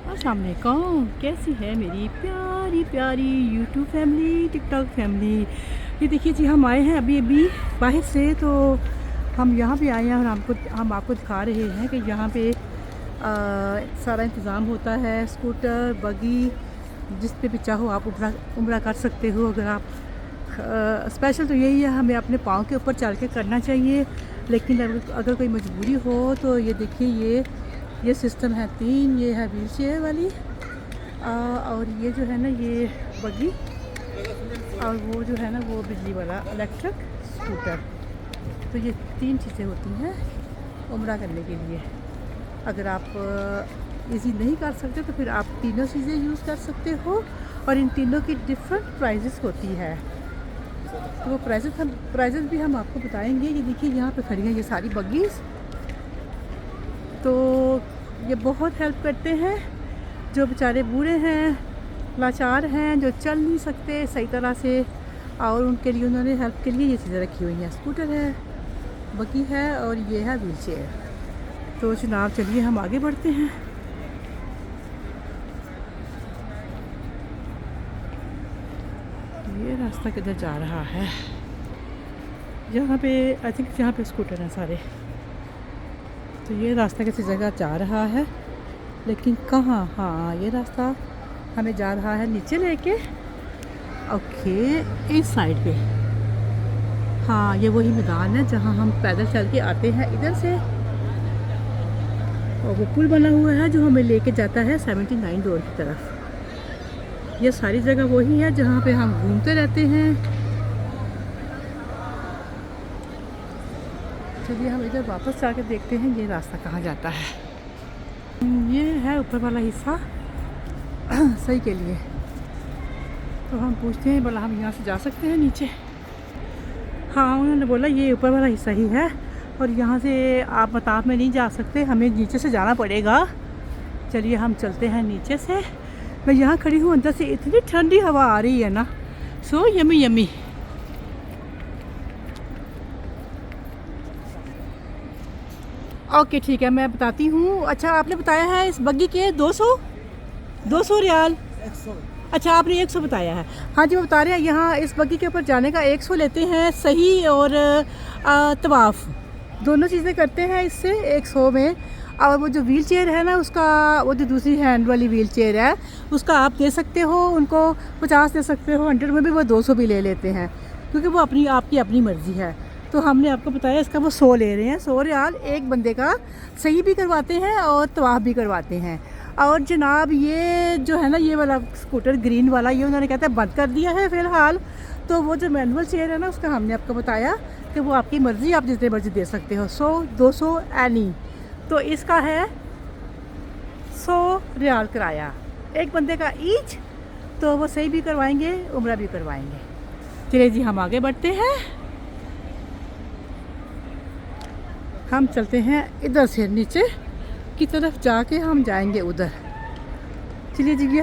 अस्सलाम वालेकुम, कैसी है मेरी प्यारी प्यारी यूट्यूब फैमिली, टिकटॉक फैमिली। ये देखिए जी, हम आए हैं अभी अभी बाहर से, तो हम यहाँ पे आए हैं और हम आपको दिखा रहे हैं कि यहाँ पे सारा इंतज़ाम होता है। स्कूटर, बगी, जिस पे भी चाहो आप उम्रा कर सकते हो। अगर आप स्पेशल तो यही है, हमें अपने पाँव के ऊपर चल के करना चाहिए, लेकिन अगर कोई मजबूरी हो तो ये देखिए ये सिस्टम है 3। ये है व्हील चेयर वाली और ये जो है ना ये बगी, और वो जो है ना वो बिजली वाला इलेक्ट्रिक स्कूटर। तो ये 3 चीज़ें होती हैं उम्रा करने के लिए। अगर आप इजी नहीं कर सकते तो फिर आप तीनों चीज़ें यूज़ कर सकते हो, और इन तीनों की डिफरेंट प्राइजेस होती है। तो वो प्राइजेस भी हम आपको बताएंगे। ये देखिए यहाँ पे खड़ी हैं ये सारी बगीज़, तो ये बहुत हेल्प करते हैं जो बेचारे बूढ़े हैं, लाचार हैं, जो चल नहीं सकते सही तरह से, और उनके लिए उन्होंने हेल्प के लिए ये चीज़ें रखी हुई हैं। स्कूटर है, बगी है और ये है व्हील चेयर। तो जनाब चलिए हम आगे बढ़ते हैं। ये रास्ता किधर जा रहा है? यहाँ पे आई थिंक यहाँ पे स्कूटर हैं सारे। तो ये रास्ता किसी जगह जा रहा है, लेकिन कहाँ? हाँ, ये रास्ता हमें जा रहा है नीचे लेके। ओके, इस साइड पे। हाँ, ये वही मैदान है जहाँ हम पैदल चल के आते हैं इधर से, और वो पुल बना हुआ है जो हमें लेके जाता है 79 रोड की तरफ। ये सारी जगह वही है जहाँ पे हम घूमते रहते हैं। चलिए हम इधर वापस जाके देखते हैं ये रास्ता कहाँ जाता है। ये है ऊपर वाला हिस्सा सही के लिए। तो हम पूछते हैं भला हम यहाँ से जा सकते हैं नीचे? हाँ, उन्होंने बोला ये ऊपर वाला हिस्सा ही है, और यहाँ से आप मताब में नहीं जा सकते, हमें नीचे से जाना पड़ेगा। चलिए हम चलते हैं नीचे से। मैं यहाँ खड़ी हूँ, अंदर से इतनी ठंडी हवा आ रही है ना, सो यमी यमी। ओके ठीक है, मैं बताती हूँ। अच्छा, आपने बताया है इस बग्गी के 200 रियाल। अच्छा, आपने 100 बताया है। हाँ जी, वो बता रहे हैं यहाँ इस बग्गी के ऊपर जाने का 100 लेते हैं, सही और तवाफ़ दोनों चीज़ें करते हैं इससे 100 में। और वो जो व्हील चेयर है ना उसका, वो जो दूसरी हैंड वाली व्हील चेयर है उसका आप दे सकते हो उनको 50 दे सकते हो, 100 में भी वो 200 भी ले लेते हैं, क्योंकि वो आपकी अपनी मर्ज़ी है। तो हमने आपको बताया इसका वो 100 ले रहे हैं, 100 रियाल एक बंदे का। सही भी करवाते हैं और तवाफ़ भी करवाते हैं। और जनाब ये जो है ना ये वाला स्कूटर ग्रीन वाला, ये उन्होंने कहते हैं बंद कर दिया है फ़िलहाल। तो वो जो मैनुअल चेयर है ना उसका हमने आपको बताया कि वो आपकी मर्ज़ी, आप जितने मर्ज़ी दे सकते हो, 100, 200 एनी। तो इसका है 100 रियाल किराया एक बंदे का ईच। तो वो सही भी करवाएंगे, उम्रा भी करवाएंगे। चलिए जी हम आगे बढ़ते हैं। हम चलते हैं इधर से नीचे की तरफ जाके हम जाएंगे उधर। चलिए जी, ये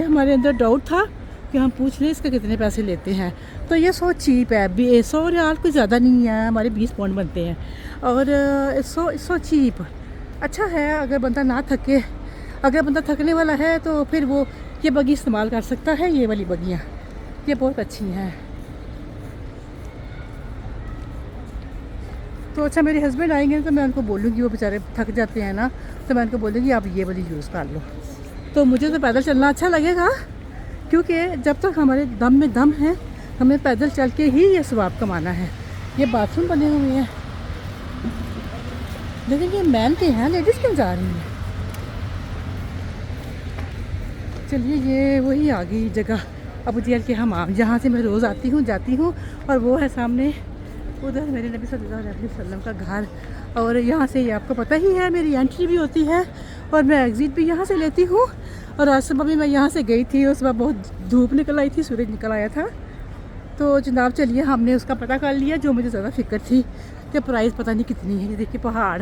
हमारे अंदर डाउट था कि हम पूछ लें इसके कितने पैसे लेते हैं। तो ये 100 चीप है, 100 रियाल कोई ज़्यादा नहीं है, हमारे 20 पाउंड बनते हैं। और 100 चीप अच्छा है। अगर बंदा ना थके, अगर बंदा थकने वाला है तो फिर वो ये बगी इस्तेमाल कर सकता है। ये वाली बगियाँ ये बहुत अच्छी हैं। तो अच्छा, मेरे हस्बैंड आएंगे तो मैं उनको बोलूँगी, वो बेचारे थक जाते हैं ना, तो मैं उनको बोलूँगी आप ये वाली यूज़ कर लो। तो मुझे तो पैदल चलना अच्छा लगेगा, क्योंकि जब तक हमारे दम में दम है हमें पैदल चल के ही ये सवाब कमाना है। ये बाथरूम बने हुए हैं, लेकिन ये मैन के हैं, लेडीज़ क्यों जा रही हैं? चलिए ये वही आ गई जगह अबू जहल के हमाम, जहाँ से मैं रोज़ आती हूँ जाती हूँ। और वो है सामने उधर मेरे नबी सल्लल्लाहु अलैहि वसल्लम का घर। और यहाँ से ये आपको पता ही है मेरी एंट्री भी होती है और मैं एग्ज़िट भी यहाँ से लेती हूँ। और आज सुबह भी मैं यहाँ से गई थी, उस वक्त बहुत धूप निकल आई थी, सूरज निकल आया था। तो जनाब चलिए हमने उसका पता कर लिया जो मुझे ज़्यादा फिक्र थी कि प्राइस पता नहीं कितनी है। ये देखिए पहाड़,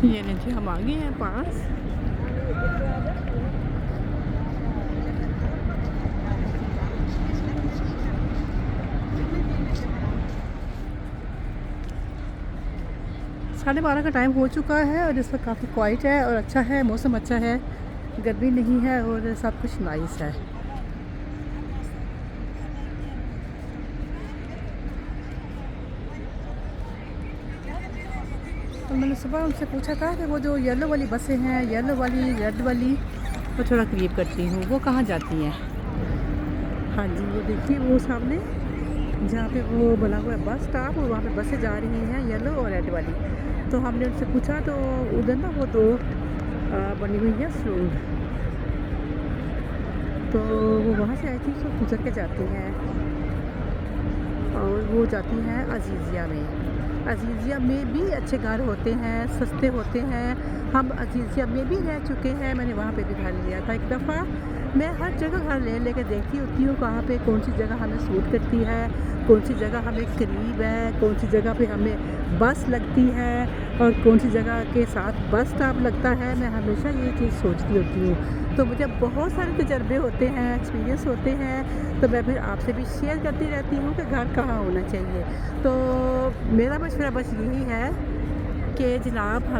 ये नीचे हम आ गए हैं पास। 12:30 का टाइम हो चुका है और इस वक्त काफ़ी क्वाइट है और अच्छा है, मौसम अच्छा है, गर्मी नहीं है और सब कुछ नाइस है। तो मैंने सुबह उनसे पूछा था कि वो जो येलो वाली बसें हैं, येलो वाली, रेड वाली, वो थोड़ा करीब करती हूँ, वो कहाँ जाती हैं। हाँ जी, वो देखिए वो सामने जहाँ पे वो बना हुआ है बस स्टॉप, और वहाँ पे बसें जा रही हैं येलो और रेड वाली। तो हमने उनसे पूछा तो उधर ना वो दो बनी हुई है स्लूड, तो वो वहाँ से आई थी तो गुजर के जाती हैं और वो जाती हैं अजीज़िया में। अजीज़िया में भी अच्छे घर होते हैं, सस्ते होते हैं। हम अजीज़िया में भी रह चुके हैं, मैंने वहाँ पे भी घर लिया था एक दफ़ा। मैं हर जगह घर ले लेके देखती होती हूँ कहाँ पे कौन सी जगह हमें सूट करती है, कौन सी जगह हमें करीब है, कौन सी जगह पे हमें बस लगती है और कौन सी जगह के साथ बस स्टॉप लगता है। मैं हमेशा ये चीज़ सोचती होती हूँ। तो मुझे बहुत सारे तजर्बे होते हैं, एक्सपीरियंस होते हैं, तो मैं फिर आपसे भी शेयर करती रहती हूँ कि घर कहाँ होना चाहिए। तो मेरा मशवरा बस यही है कि जनाब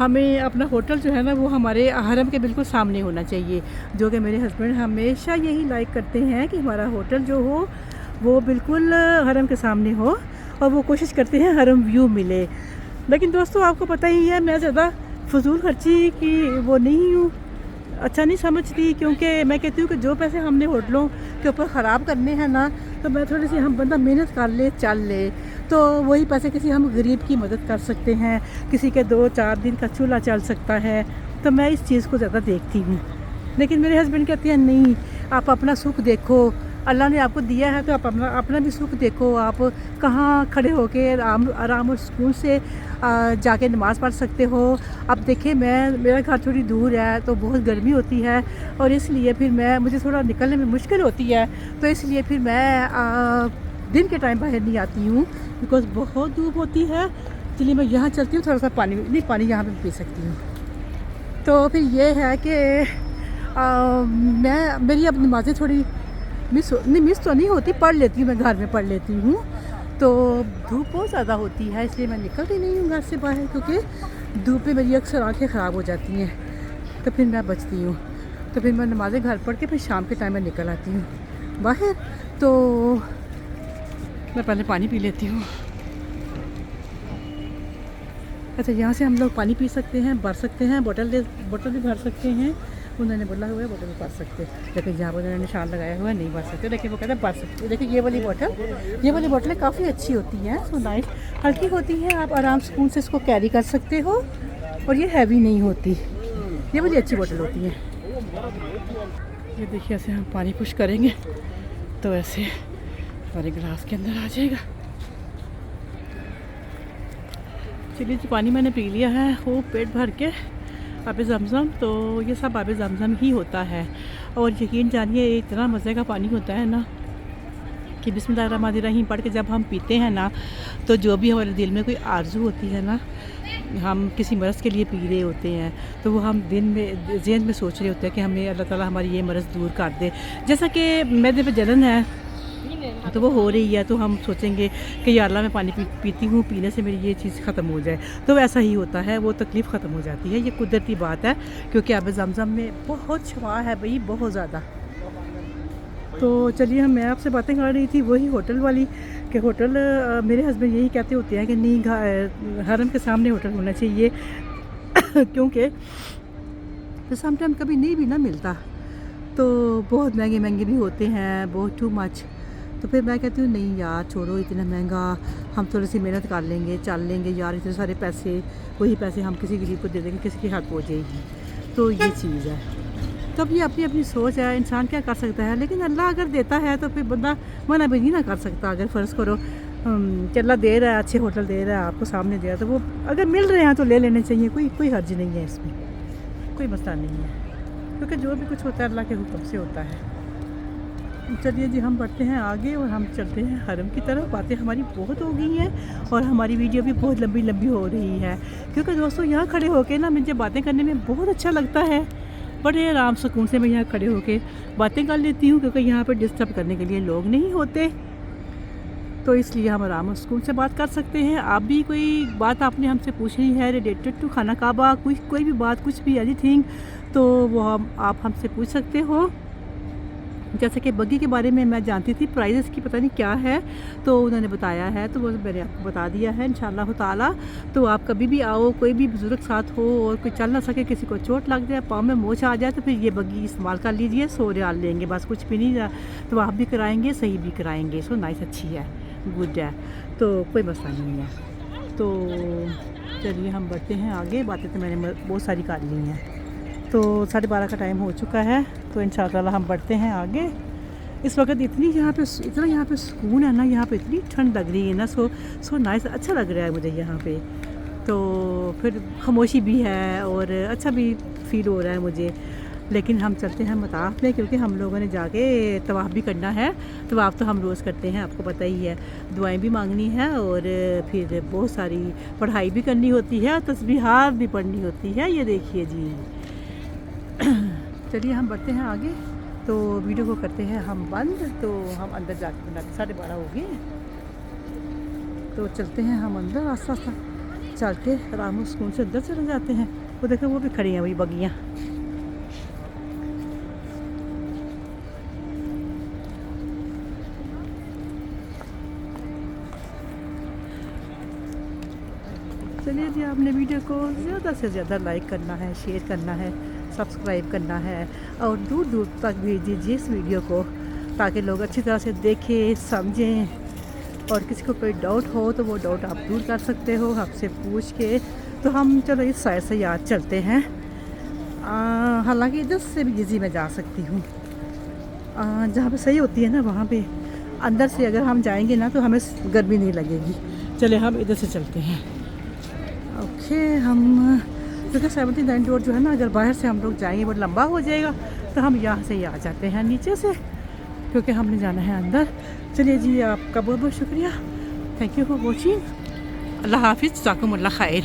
हमें अपना होटल जो है ना वो हमारे हरम के बिल्कुल सामने होना चाहिए, जो कि मेरे हस्बैंड हमेशा यही लाइक करते हैं कि हमारा होटल जो हो वो बिल्कुल हरम के सामने हो और वो कोशिश करते हैं हरम व्यू मिले। लेकिन दोस्तों आपको पता ही है मैं ज़्यादा फजूल खर्ची की वो नहीं हूँ, अच्छा नहीं समझती, क्योंकि मैं कहती हूँ कि जो पैसे हमने होटलों के ऊपर ख़राब करने हैं ना, तो मैं थोड़ी सी हम बंदा मेहनत कर ले चल ले तो वही पैसे किसी हम गरीब की मदद कर सकते हैं, किसी के 2-4 दिन का चूल्हा चल सकता है। तो मैं इस चीज़ को ज़्यादा देखती हूँ। लेकिन मेरे हस्बैंड कहते हैं नहीं, आप अपना सुख देखो, अल्लाह ने आपको दिया है तो आप अपना भी सुख देखो। आप कहाँ खड़े होके आराम और सुकून से जाके नमाज़ पढ़ सकते हो। अब देखिए मेरा घर थोड़ी दूर है तो बहुत गर्मी होती है और इसलिए फिर मुझे थोड़ा निकलने में मुश्किल होती है, तो इसलिए फिर मैं दिन के टाइम बाहर नहीं आती हूँ बिकॉज़ बहुत धूप होती है। चलिए मैं यहाँ चलती हूँ, थोड़ा सा पानी यहाँ पे पी सकती हूँ। तो फिर ये है कि मेरी अब नमाज़ें थोड़ी मिस तो नहीं होती, पढ़ लेती हूँ, मैं घर में पढ़ लेती हूँ। तो धूप बहुत ज़्यादा होती है इसलिए मैं निकलती नहीं हूँ घर से बाहर, क्योंकि धूप में मेरी अक्सर आँखें ख़राब हो जाती हैं, तो फिर मैं बचती हूँ। तो फिर मैं नमाज़ें घर पढ़ के फिर शाम के टाइम में निकल आती हूँ बाहर। तो मैं पहले पानी पी लेती हूँ। अच्छा, यहाँ से हम लोग पानी पी सकते हैं, भर सकते हैं, बोतल भी भर सकते हैं। उन्होंने बोला हुआ है बोतल भी भर सकते, लेकिन जहाँ पर उन्होंने निशान लगाया हुआ है नहीं भर सकते, लेकिन वो कहते हैं भर सकते। देखिए ये वाली बोतलें काफ़ी अच्छी होती हैं, सो नाइस, हल्की होती हैं, आप आराम सुकून से इसको कैरी कर सकते हो और ये हैवी नहीं होती। ये वाली अच्छी बोतल होती है। ये देखिए ऐसे हम पानी पुश करेंगे तो ऐसे हमारे गिलास के अंदर आ जाएगा। चलिए जी, पानी मैंने पी लिया है खूब पेट भर के आबे ज़मज़म। तो ये सब आबे ज़मज़म ही होता है और यकीन जानिए इतना मज़े का पानी होता है ना कि बिस्मिल्लाहिर्रहमानिर्रहीम पढ़ के जब हम पीते हैं ना, तो जो भी हमारे दिल में कोई आरज़ू होती है ना, हम किसी मर्ज़ के लिए पी रहे होते हैं, तो वो हम दिन में ज़हन में सोच रहे होते हैं कि हमें अल्लाह ताला हमारी ये मर्ज़ दूर कर दे। जैसा कि मैदे पे जलन है तो वो हो रही है, तो हम सोचेंगे कि या अल्लाह मैं पानी पीती हूँ, पीने से मेरी ये चीज़ ख़त्म हो जाए, तो वैसा ही होता है, वो तकलीफ़ ख़त्म हो जाती है। ये कुदरती बात है, क्योंकि आब ज़मज़म में बहुत शफा है भाई, बहुत ज़्यादा। तो चलिए मैं आपसे बातें कर रही थी वही होटल वाली, कि होटल मेरे हस्बैंड यही कहते होते हैं कि नहीं हरम के सामने होटल होना चाहिए क्योंकि तो समटाइम कभी नहीं भी ना मिलता, तो बहुत महंगे भी होते हैं, बहुत टू मच। तो फिर मैं कहती हूँ नहीं यार छोड़ो, इतना महंगा, हम थोड़ी सी मेहनत कर लेंगे, चल लेंगे यार, इतने सारे पैसे, वही पैसे हम किसी गरीब को दे देंगे, किसी की हक हो जाएगी। तो ये चीज़ है। तो अब ये अपनी अपनी सोच है, इंसान क्या कर सकता है, लेकिन अल्लाह अगर देता है तो फिर बंदा मना भी नहीं ना कर सकता। अगर फ़र्ज़ करो कि अल्लाह दे रहा है, अच्छे होटल दे रहा है, आपको सामने दे रहा है, तो वो अगर मिल रहे हैं तो ले लेने चाहिए, कोई हर्ज नहीं है इसमें, कोई मसला नहीं है, क्योंकि जो भी कुछ होता है अल्लाह के हुक्म से होता है। चलिए जी, हम बढ़ते हैं आगे और हम चलते हैं हरम की तरफ। बातें हमारी बहुत हो गई हैं और हमारी वीडियो भी बहुत लंबी हो रही है, क्योंकि दोस्तों यहाँ खड़े होके ना मुझे बातें करने में बहुत अच्छा लगता है। बड़े आराम सुकून से मैं यहाँ खड़े होके बातें कर लेती हूँ, क्योंकि यहाँ पर डिस्टर्ब करने के लिए लोग नहीं होते। तो इसलिए हम आराम और सुकून से बात कर सकते हैं। आप भी कोई बात आपने हमसे पूछनी है रिलेटेड टू खाना काबा, कोई भी बात, कुछ भी एनीथिंग, तो वो आप हमसे पूछ सकते हो। जैसे कि बग्गी के बारे में मैं जानती थी, प्राइजेस की पता नहीं क्या है, तो उन्होंने बताया है, तो वो मैंने आपको बता दिया है इंशाल्लाह ताला। तो आप कभी भी आओ, कोई भी बुज़ुर्ग साथ हो और कोई चल ना सके, किसी को चोट लग जाए, पाँव में मोच आ जाए, तो फिर ये बग्गी इस्तेमाल कर लीजिए। 100 रियाल लेंगे बस, कुछ भी नहीं। तो आप भी कराएँगे, सही भी कराएँगे। सो नाइस, अच्छी है, गुड है, तो कोई मसला नहीं है। तो चलिए हम बढ़ते हैं आगे। बातें तो मैंने बहुत सारी कर ली हैं, तो 12:30 का टाइम हो चुका है, तो इंशाअल्लाह हम बढ़ते हैं आगे। इस वक्त इतना यहाँ पे सुकून है ना, यहाँ पे इतनी ठंड लग रही है ना, सो नाइस, अच्छा लग रहा है मुझे यहाँ पे। तो फिर खामोशी भी है और अच्छा भी फील हो रहा है मुझे। लेकिन हम चलते हैं मताफ़ में, क्योंकि हम लोगों ने जाके तवाफ़ भी करना है। तवाफ़ तो हम रोज़ करते हैं, आपको पता ही है। दुआएं भी मांगनी है और फिर बहुत सारी पढ़ाई भी करनी होती है, तस्बीहात भी पढ़नी होती है। ये देखिए जी। चलिए हम बढ़ते हैं आगे, तो वीडियो को करते हैं हम बंद। तो हम अंदर जाके बनाते, 12:30 हो गए, तो चलते हैं हम अंदर। आस्ता आस्ता चल के आराम सुकून से अंदर चले जाते हैं। वो देखो, वो भी खड़ी हैं वही बगियाँ। चलिए जी, आपने वीडियो को ज़्यादा से ज़्यादा लाइक करना है, शेयर करना है, सब्सक्राइब करना है और दूर दूर तक भेज दीजिए इस वीडियो को, ताकि लोग अच्छी तरह से देखें, समझें। और किसी को कोई डाउट हो तो वो डाउट आप दूर कर सकते हो हमसे पूछ के। तो हम चलो इस साइड से याद चलते हैं। हालांकि इधर से भी इजी मैं जा सकती हूँ, जहाँ पे सही होती है ना, वहाँ पे अंदर से अगर हम जाएंगे ना तो हमें गर्मी नहीं लगेगी। चले हम इधर से चलते हैं। ओके, हम क्योंकि 79 डोर जो है ना, अगर बाहर से हम लोग जाएंगे वो लंबा हो जाएगा, तो हम यहाँ से ही आ जाते हैं नीचे से, क्योंकि हमने जाना है अंदर। चलिए जी, आपका बहुत बहुत शुक्रिया। Thank you for watching. अल्लाह हाफिज़, जज़ाकुमुल्लाह खैर।